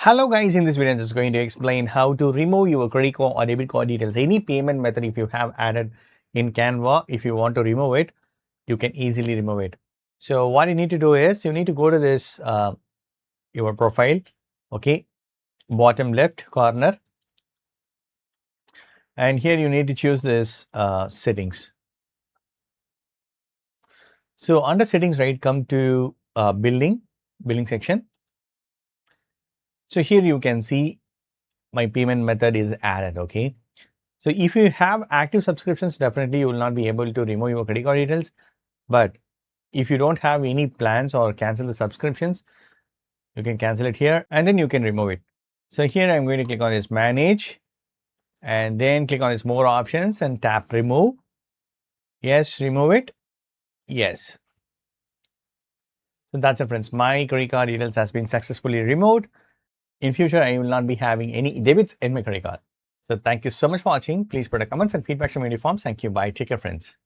Hello guys, in this video I'm just going to explain how to remove your credit card or debit card details. Any payment method if you have added in Canva, if you want to remove it, you can easily remove it. So what you need to do is you need to go to this your profile, okay, bottom left corner, and here you need to choose this settings. So under settings, right, come to billing section. So here you can see my payment method is added, okay. So if you have active subscriptions, definitely you will not be able to remove your credit card details. But if you don't have any plans or cancel the subscriptions, you can cancel it here and then you can remove it. So here I'm going to click on this manage and then click on this more options and tap remove. Yes, remove it. Yes. So that's it, friends. My credit card details has been successfully removed. In future, I will not be having any debits in my credit card. So thank you so much for watching. Please put a comments and feedback to my forms. Thank you. Bye. Take care, friends.